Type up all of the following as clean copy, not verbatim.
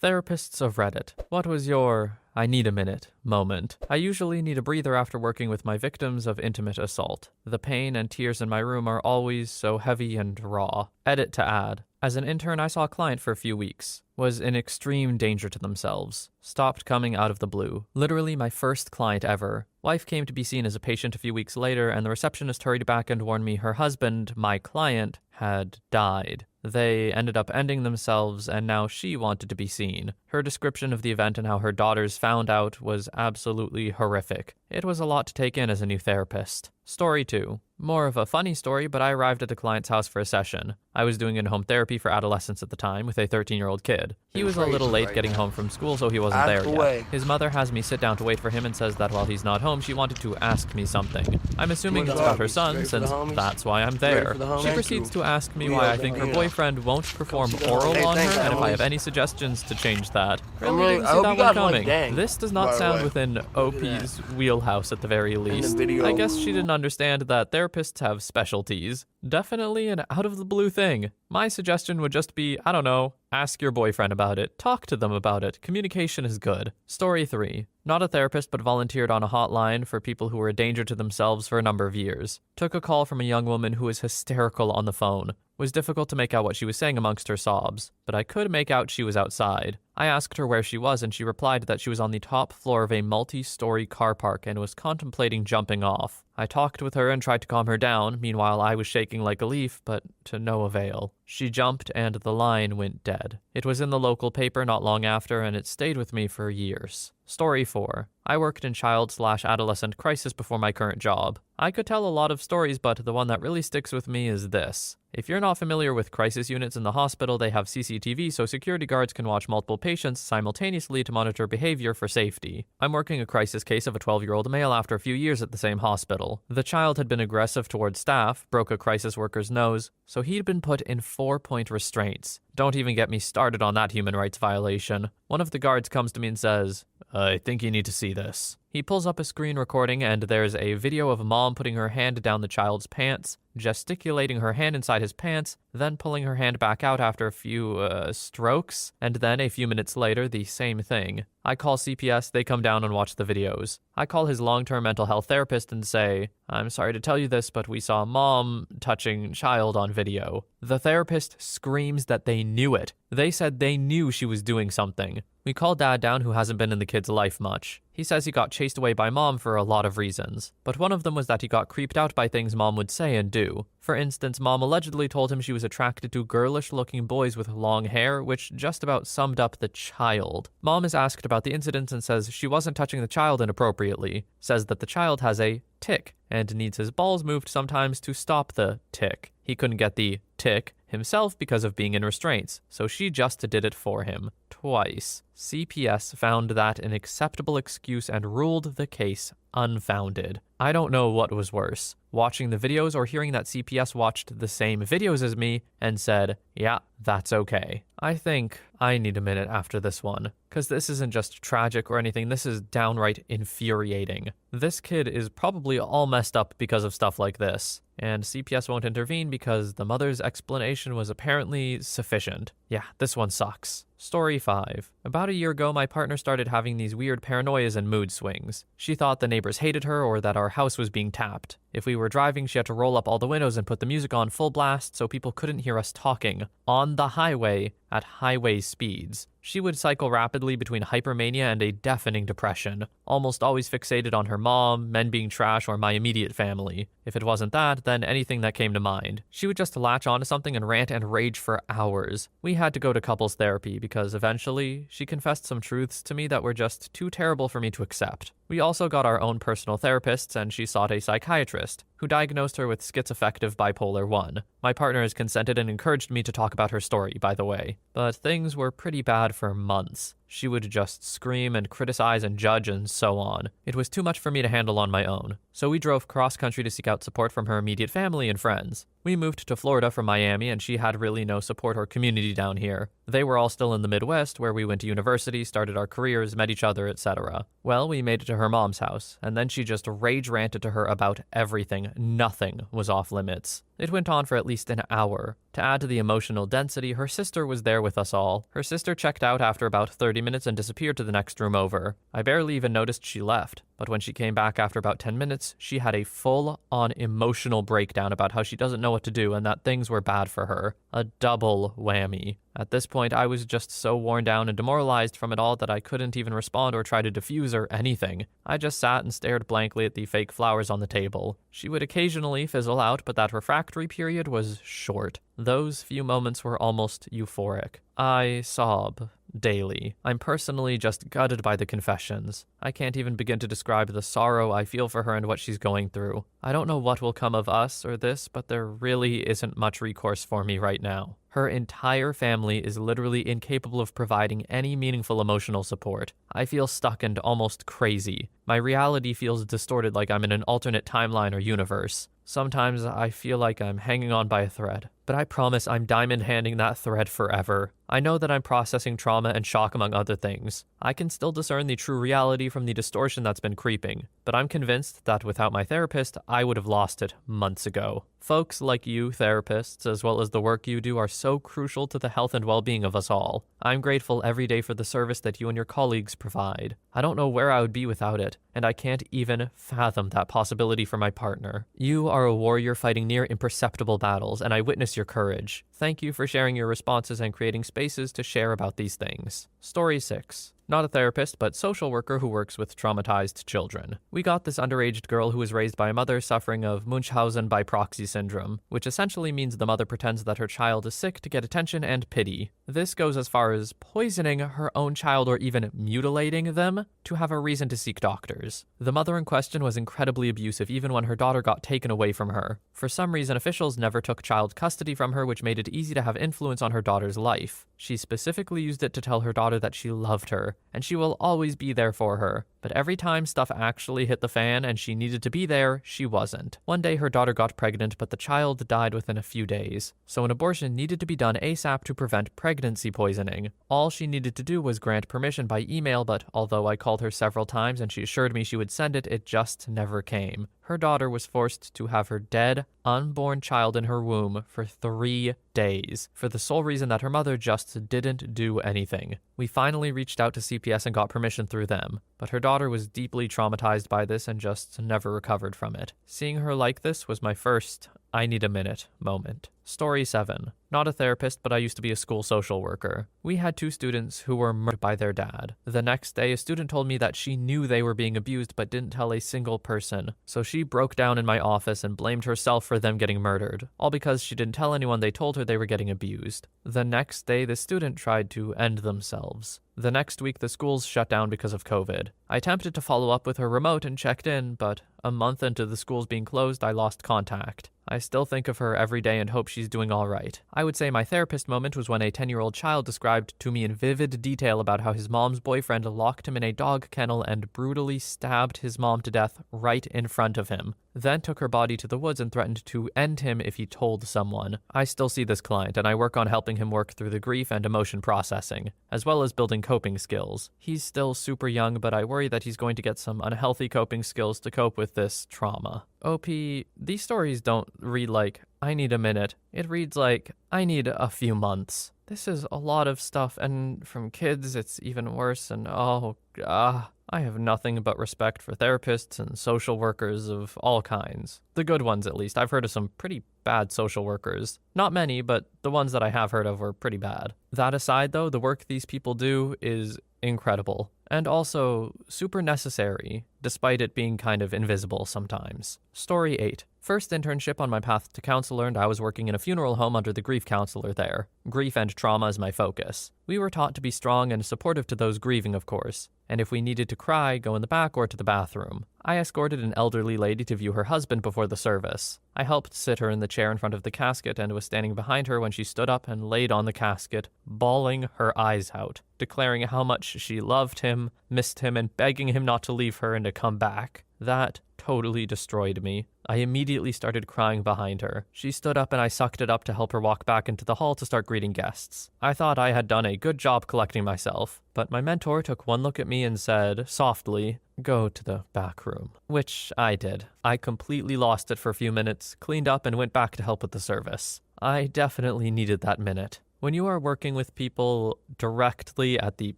Therapists of Reddit, what was your I need a minute moment? I usually need a breather after working with my victims of intimate assault. The pain and tears in my room are always so heavy and raw. Edit to add. As an intern, I saw a client for a few weeks. Was in extreme danger to themselves. Stopped coming out of the blue. Literally my first client ever. Wife came to be seen as a patient a few weeks later, and the receptionist hurried back and warned me her husband, my client, had died. They ended up ending themselves, and now she wanted to be seen. Her description of the event and how her daughters found out was absolutely horrific. It was a lot to take in as a new therapist. Story 2. More of a funny story, but I arrived at a client's house for a session. I was doing in-home therapy for adolescents at the time with a 13-year-old kid. He was a little late getting home from school, so he wasn't there yet. His mother has me sit down to wait for him and says that while he's not home, she wanted to ask me something. I'm assuming it's about her son, since that's why I'm there. She proceeds to ask me why I think her boyfriend won't perform oral on her, and if I have any suggestions to change that. Really didn't see that one coming. This does not sound within OP's wheelhouse at the very least. I guess she didn't understand that therapists have specialties. Definitely an out-of-the-blue thing. My suggestion would just be, I don't know, ask your boyfriend about it. Talk to them about it. Communication is good. Story 3. Not a therapist, but volunteered on a hotline for people who were a danger to themselves for a number of years. Took a call from a young woman who was hysterical on the phone. Was difficult to make out what she was saying amongst her sobs, but I could make out she was outside. I asked her where she was, and she replied that she was on the top floor of a multi-story car park and was contemplating jumping off. I talked with her and tried to calm her down. Meanwhile, I was shaking like a leaf, but to no avail. She jumped and the line went dead. It was in the local paper not long after, and it stayed with me for years. Story 4. I worked in child/adolescent crisis before my current job. I could tell a lot of stories, but the one that really sticks with me is this. If you're not familiar with crisis units in the hospital, they have CCTV so security guards can watch multiple patients simultaneously to monitor behavior for safety. I'm working a crisis case of a 12-year-old male after a few years at the same hospital. The child had been aggressive towards staff, broke a crisis worker's nose, so he'd been put in 4-point restraints. Don't even get me started on that human rights violation. One of the guards comes to me and says, "I think you need to see this." He pulls up a screen recording, and there's a video of a mom putting her hand down the child's pants, gesticulating her hand inside his pants, then pulling her hand back out after a few, strokes, and then a few minutes later, the same thing. I call CPS, they come down and watch the videos. I call his long-term mental health therapist and say, "I'm sorry to tell you this, but we saw mom touching child on video." The therapist screams that they knew it. They said they knew she was doing something. We call dad down, who hasn't been in the kid's life much. He says he got chased away by mom for a lot of reasons, but one of them was that he got creeped out by things mom would say and do. For instance, mom allegedly told him she was attracted to girlish-looking boys with long hair, which just about summed up the child. Mom is asked about the incidents and says she wasn't touching the child inappropriately, says that the child has a tic and needs his balls moved sometimes to stop the tic. He couldn't get the tic himself because of being in restraints, so she just did it for him. Twice. CPS found that an acceptable excuse and ruled the case unfounded. I don't know what was worse, watching the videos or hearing that CPS watched the same videos as me and said, "Yeah, that's okay." I think I need a minute after this one, because this isn't just tragic or anything, this is downright infuriating. This kid is probably all messed up because of stuff like this, and CPS won't intervene because the mother's explanation was apparently sufficient. Yeah, this one sucks. Story 5. About a year ago, my partner started having these weird paranoias and mood swings. She thought the neighbors hated her or that our house was being tapped. If we were driving, she had to roll up all the windows and put the music on full blast so people couldn't hear us talking on the highway at highway speeds. She would cycle rapidly between hypermania and a deafening depression, almost always fixated on her mom, men being trash, or my immediate family. If it wasn't that, then anything that came to mind. She would just latch onto something and rant and rage for hours. We had to go to couples therapy because eventually she confessed some truths to me that were just too terrible for me to accept. We also got our own personal therapists, and she sought a psychiatrist, who diagnosed her with schizoaffective bipolar 1. My partner has consented and encouraged me to talk about her story, by the way. But things were pretty bad for months. She would just scream and criticize and judge and so on. It was too much for me to handle on my own. So we drove cross-country to seek out support from her immediate family and friends. We moved to Florida from Miami, and she had really no support or community down here. They were all still in the Midwest, where we went to university, started our careers, met each other, etc. Well, we made it to her mom's house, and then she just rage ranted to her about everything. Nothing was off limits. It went on for at least an hour. To add to the emotional density, her sister was there with us all. Her sister checked out after about 30 minutes and disappeared to the next room over. I barely even noticed she left, but when she came back after about 10 minutes, she had a full-on emotional breakdown about how she doesn't know what to do and that things were bad for her. A double whammy. At this point, I was just so worn down and demoralized from it all that I couldn't even respond or try to diffuse or anything. I just sat and stared blankly at the fake flowers on the table. She would occasionally fizzle out, but that refractory period was short. Those few moments were almost euphoric. I sob daily. I'm personally just gutted by the confessions. I can't even begin to describe the sorrow I feel for her and what she's going through. I don't know what will come of us or this, but there really isn't much recourse for me right now. Her entire family is literally incapable of providing any meaningful emotional support. I feel stuck and almost crazy. My reality feels distorted, like I'm in an alternate timeline or universe. Sometimes I feel like I'm hanging on by a thread, but I promise I'm diamond handing that thread forever. I know that I'm processing trauma and shock among other things. I can still discern the true reality from the distortion that's been creeping, but I'm convinced that without my therapist, I would have lost it months ago. Folks like you, therapists, as well as the work you do, are so crucial to the health and well-being of us all. I'm grateful every day for the service that you and your colleagues provide. I don't know where I would be without it, and I can't even fathom that possibility for my partner. You are a warrior fighting near imperceptible battles, and I witness your courage. Thank you for sharing your responses and creating spaces to share about these things. Story 6. Not a therapist, but social worker who works with traumatized children. We got this underage girl who was raised by a mother suffering of Munchausen by proxy syndrome, which essentially means the mother pretends that her child is sick to get attention and pity. This goes as far as poisoning her own child or even mutilating them to have a reason to seek doctors. The mother in question was incredibly abusive even when her daughter got taken away from her. For some reason, officials never took child custody from her, which made it easy to have influence on her daughter's life. She specifically used it to tell her daughter that she loved her, and she will always be there for her. But every time stuff actually hit the fan and she needed to be there, she wasn't. One day her daughter got pregnant, but the child died within a few days. So an abortion needed to be done ASAP to prevent pregnancy poisoning. All she needed to do was grant permission by email, but although I called her several times and she assured me she would send it, it just never came. Her daughter was forced to have her dead, unborn child in her womb for 3 days, for the sole reason that her mother just didn't do anything. We finally reached out to CPS and got permission through them, but her daughter was deeply traumatized by this and just never recovered from it. Seeing her like this was my first I need a minute moment. Story 7. Not a therapist, but I used to be a school social worker. We had 2 students who were murdered by their dad. The next day, a student told me that she knew they were being abused but didn't tell a single person. So she broke down in my office and blamed herself for them getting murdered, all because she didn't tell anyone they told her they were getting abused. The next day, the student tried to end themselves. The next week, the schools shut down because of COVID. I attempted to follow up with her remote and checked in, but a month into the schools being closed, I lost contact. I still think of her every day and hope she's doing all right. I would say my therapist moment was when a 10-year-old child described to me in vivid detail about how his mom's boyfriend locked him in a dog kennel and brutally stabbed his mom to death right in front of him, then took her body to the woods and threatened to end him if he told someone. I still see this client, and I work on helping him work through the grief and emotion processing, as well as building coping skills. He's still super young, but I worry that he's going to get some unhealthy coping skills to cope with this trauma. OP, these stories don't read like, I need a minute. It reads like, I need a few months. This is a lot of stuff, and from kids, it's even worse, and I have nothing but respect for therapists and social workers of all kinds. The good ones, at least. I've heard of some pretty bad social workers. Not many, but the ones that I have heard of were pretty bad. That aside, though, the work these people do is incredible, and also super necessary, despite it being kind of invisible sometimes. Story 8. First internship on my path to counselor, and I was working in a funeral home under the grief counselor there. Grief and trauma is my focus. We were taught to be strong and supportive to those grieving, of course, and if we needed to cry, go in the back or to the bathroom. I escorted an elderly lady to view her husband before the service. I helped sit her in the chair in front of the casket and was standing behind her when she stood up and laid on the casket, bawling her eyes out, declaring how much she loved him, missed him, and begging him not to leave her and to come back. That totally destroyed me. I immediately started crying behind her. She stood up and I sucked it up to help her walk back into the hall to start greeting guests. I thought I had done a good job collecting myself, but my mentor took one look at me and said, softly, "Go to the back room," which I did. I completely lost it for a few minutes, cleaned up, and went back to help with the service. I definitely needed that minute. When you are working with people directly at the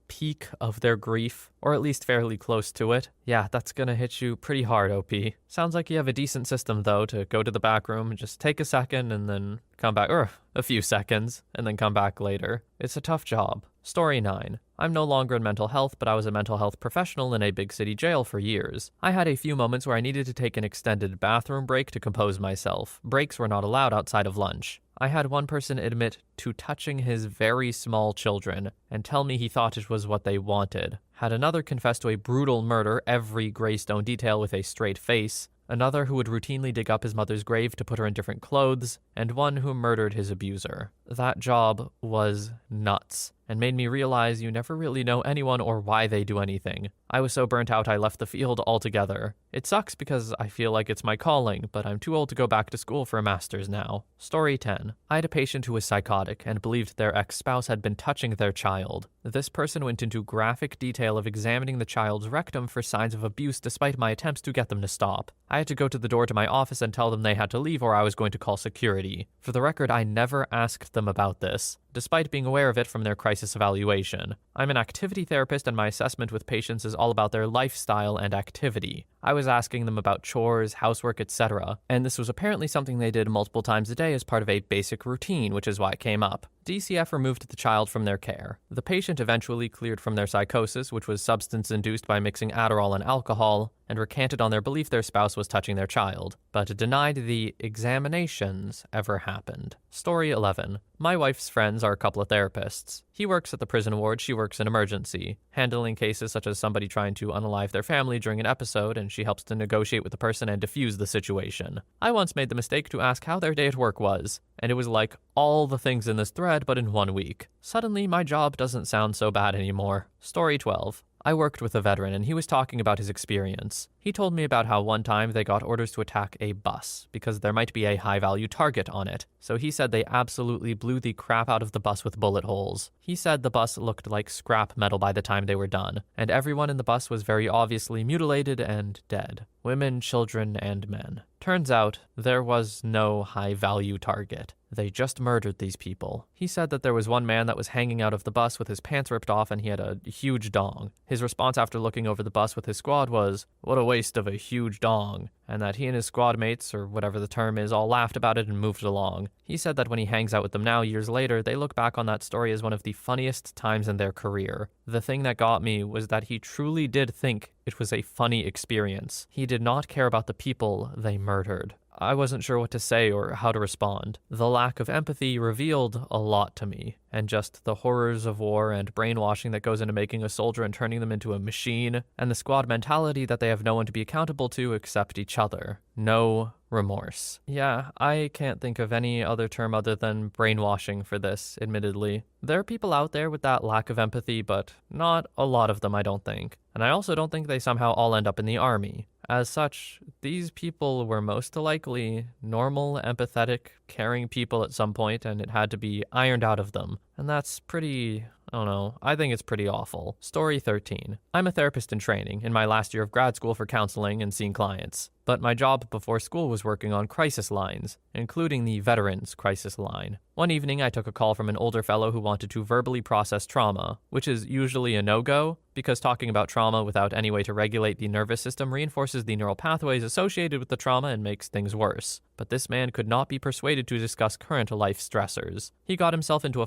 peak of their grief, or at least fairly close to it, yeah, that's gonna hit you pretty hard, OP. Sounds like you have a decent system, though, to go to the back room and just take a second and then come back, or a few seconds, and then come back later. It's a tough job. Story 9. I'm no longer in mental health, but I was a mental health professional in a big city jail for years. I had a few moments where I needed to take an extended bathroom break to compose myself. Breaks were not allowed outside of lunch. I had one person admit to touching his very small children and tell me he thought it was what they wanted. Had another confess to a brutal murder, every Greystone detail with a straight face. Another who would routinely dig up his mother's grave to put her in different clothes, and one who murdered his abuser. That job was nuts, and made me realize you never really know anyone or why they do anything. I was so burnt out I left the field altogether. It sucks because I feel like it's my calling, but I'm too old to go back to school for a master's now. Story 10. I had a patient who was psychotic and believed their ex-spouse had been touching their child. This person went into graphic detail of examining the child's rectum for signs of abuse despite my attempts to get them to stop. I had to go to the door to my office and tell them they had to leave or I was going to call security. For the record, I never asked them about this, despite being aware of it from their crisis evaluation. I'm an activity therapist and my assessment with patients is all about their lifestyle and activity. I was asking them about chores, housework, etc., and this was apparently something they did multiple times a day as part of a basic routine, which is why it came up. DCF removed the child from their care. The patient eventually cleared from their psychosis, which was substance-induced by mixing Adderall and alcohol, and recanted on their belief their spouse was touching their child, but denied the examinations ever happened. Story 11. My wife's friends are a couple of therapists. He works at the prison ward, she works in emergency, handling cases such as somebody trying to unalive their family during an episode, and she helps to negotiate with the person and diffuse the situation. I once made the mistake to ask how their day at work was, and it was like all the things in this thread but in 1 week. Suddenly, my job doesn't sound so bad anymore. Story 12. I worked with a veteran and he was talking about his experience. He told me about how one time they got orders to attack a bus because there might be a high-value target on it. So he said they absolutely blew the crap out of the bus with bullet holes. He said the bus looked like scrap metal by the time they were done, and everyone in the bus was very obviously mutilated and dead. Women, children, and men. Turns out, there was no high-value target. They just murdered these people. He said that there was one man that was hanging out of the bus with his pants ripped off and he had a huge dong. His response after looking over the bus with his squad was, "What a waste of a huge dong," and that he and his squad mates, or whatever the term is, all laughed about it and moved along. He said that when he hangs out with them now, years later, they look back on that story as one of the funniest times in their career. The thing that got me was that he truly did think it was a funny experience. He did not care about the people they murdered. I wasn't sure what to say or how to respond. The lack of empathy revealed a lot to me, and just the horrors of war and brainwashing that goes into making a soldier and turning them into a machine, and the squad mentality that they have no one to be accountable to except each other. No remorse. Yeah, I can't think of any other term other than brainwashing for this, admittedly. There are people out there with that lack of empathy, but not a lot of them, I don't think. And I also don't think they somehow all end up in the army. As such, these people were most likely normal, empathetic, caring people at some point, and it had to be ironed out of them. And that's pretty, I don't know, I think it's pretty awful. Story 13. I'm a therapist in training, in my last year of grad school for counseling and seeing clients. But my job before school was working on crisis lines, including the Veterans Crisis Line. One evening, I took a call from an older fellow who wanted to verbally process trauma, which is usually a no-go, because talking about trauma without any way to regulate the nervous system reinforces the neural pathways associated with the trauma and makes things worse. But this man could not be persuaded to discuss current life stressors. He got himself into a